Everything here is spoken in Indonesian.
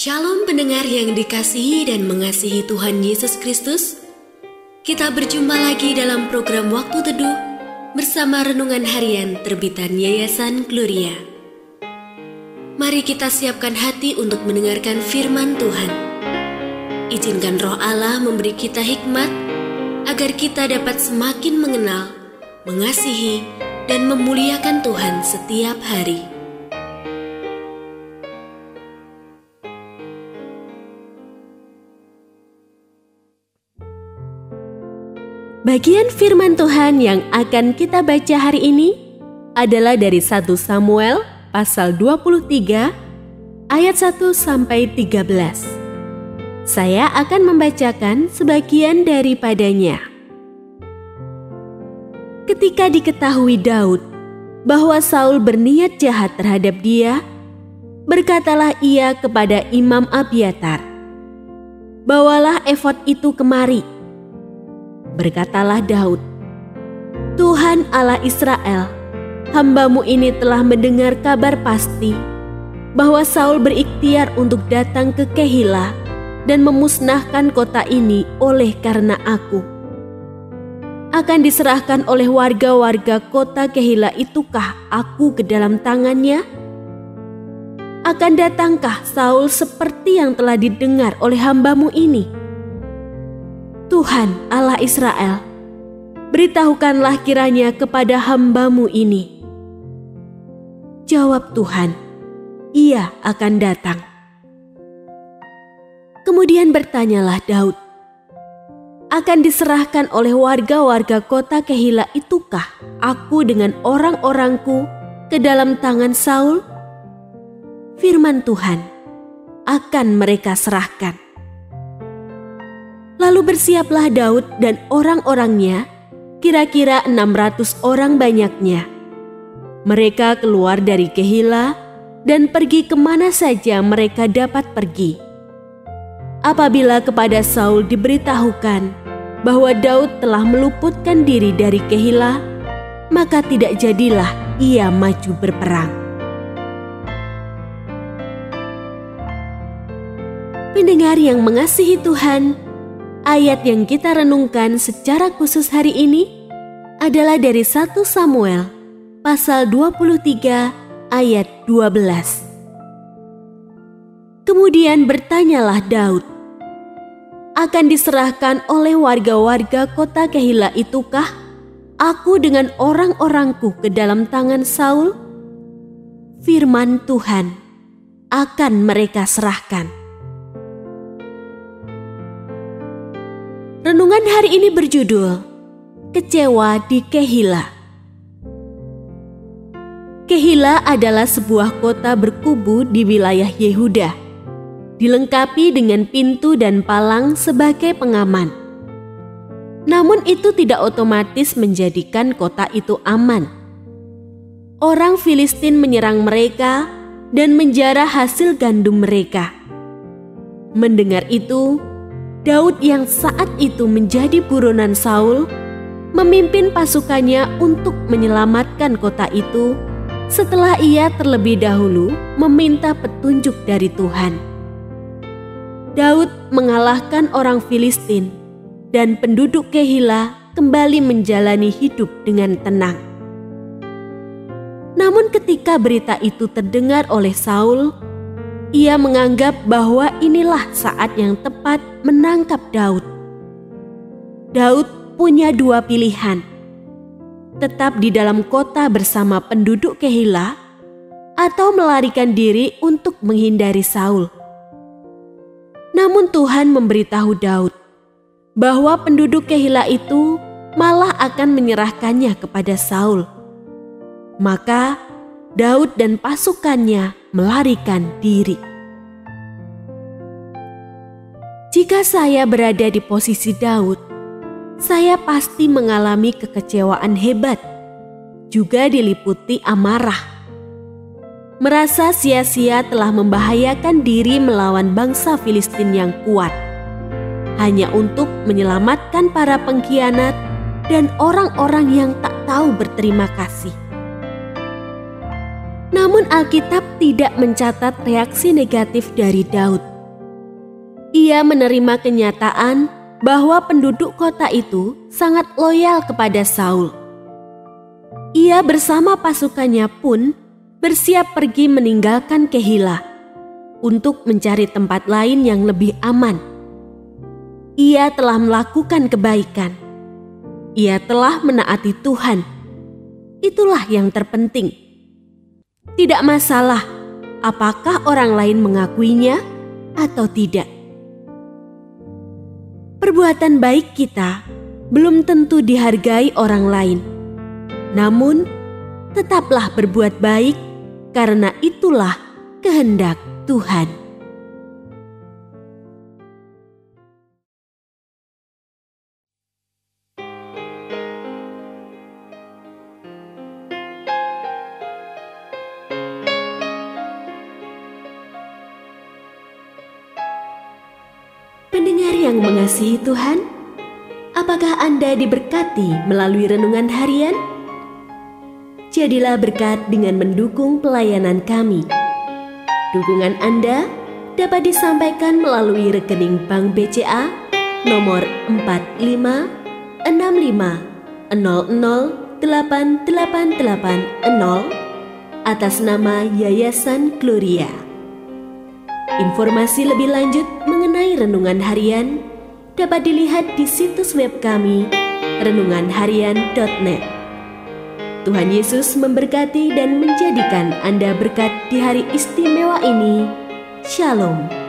Shalom pendengar yang dikasihi dan mengasihi Tuhan Yesus Kristus. Kita berjumpa lagi dalam program Waktu Teduh bersama Renungan Harian terbitan Yayasan Gloria. Mari kita siapkan hati untuk mendengarkan firman Tuhan. Izinkan Roh Allah memberi kita hikmat agar kita dapat semakin mengenal, mengasihi, dan memuliakan Tuhan setiap hari. Bagian firman Tuhan yang akan kita baca hari ini adalah dari 1 Samuel pasal 23 ayat 1 sampai 13. Saya akan membacakan sebagian daripadanya. Ketika diketahui Daud bahwa Saul berniat jahat terhadap dia, berkatalah ia kepada Imam Abiatar, "Bawalah efod itu kemari." Berkatalah Daud, "Tuhan Allah Israel, hamba-Mu ini telah mendengar kabar pasti bahwa Saul berikhtiar untuk datang ke Kehila dan memusnahkan kota ini oleh karena aku. Akan diserahkan oleh warga-warga kota Kehila itukah aku ke dalam tangannya? Akan datangkah Saul seperti yang telah didengar oleh hamba-Mu ini? Tuhan Allah Israel, beritahukanlah kiranya kepada hamba-Mu ini." Jawab Tuhan, "Ia akan datang." Kemudian bertanyalah Daud, "Akan diserahkan oleh warga-warga kota Kehila itukah aku dengan orang-orangku ke dalam tangan Saul?" Firman Tuhan, "Akan mereka serahkan." Lalu bersiaplah Daud dan orang-orangnya, kira-kira 600 orang banyaknya. Mereka keluar dari Kehila dan pergi kemana saja mereka dapat pergi. Apabila kepada Saul diberitahukan bahwa Daud telah meluputkan diri dari Kehila, maka tidak jadilah ia maju berperang. Pendengar yang mengasihi Tuhan, ayat yang kita renungkan secara khusus hari ini adalah dari 1 Samuel pasal 23 ayat 12. Kemudian bertanyalah Daud, "Akan diserahkan oleh warga-warga kota Kehila itukah aku dengan orang-orangku ke dalam tangan Saul?" Firman Tuhan, "Akan mereka serahkan." Renungan hari ini berjudul Kecewa di Kehila. Kehila adalah sebuah kota berkubu di wilayah Yehuda, dilengkapi dengan pintu dan palang sebagai pengaman. Namun itu tidak otomatis menjadikan kota itu aman. Orang Filistin menyerang mereka dan menjarah hasil gandum mereka. Mendengar itu, Daud yang saat itu menjadi buronan Saul memimpin pasukannya untuk menyelamatkan kota itu setelah ia terlebih dahulu meminta petunjuk dari Tuhan. Daud mengalahkan orang Filistin dan penduduk Kehila kembali menjalani hidup dengan tenang. Namun ketika berita itu terdengar oleh Saul, ia menganggap bahwa inilah saat yang tepat menangkap Daud. Daud punya dua pilihan: tetap di dalam kota bersama penduduk Kehila atau melarikan diri untuk menghindari Saul. Namun Tuhan memberitahu Daud bahwa penduduk Kehila itu malah akan menyerahkannya kepada Saul. Maka Daud dan pasukannya melarikan diri. Jika saya berada di posisi Daud, saya pasti mengalami kekecewaan hebat, juga diliputi amarah. Merasa sia-sia telah membahayakan diri melawan bangsa Filistin yang kuat, hanya untuk menyelamatkan para pengkhianat dan orang-orang yang tak tahu berterima kasih. Namun Alkitab tidak mencatat reaksi negatif dari Daud. Ia menerima kenyataan bahwa penduduk kota itu sangat loyal kepada Saul. Ia bersama pasukannya pun bersiap pergi meninggalkan Kehilah untuk mencari tempat lain yang lebih aman. Ia telah melakukan kebaikan. Ia telah menaati Tuhan. Itulah yang terpenting. Tidak masalah apakah orang lain mengakuinya atau tidak. Perbuatan baik kita belum tentu dihargai orang lain. Namun, tetaplah berbuat baik karena itulah kehendak Tuhan. Pendengar yang mengasihi Tuhan, apakah Anda diberkati melalui renungan harian? Jadilah berkat dengan mendukung pelayanan kami. Dukungan Anda dapat disampaikan melalui rekening Bank BCA nomor 4565008880 atas nama Yayasan Gloria. Informasi lebih lanjut mengenai renungan harian dapat dilihat di situs web kami renunganharian.net. Tuhan Yesus memberkati dan menjadikan Anda berkat di hari istimewa ini. Shalom.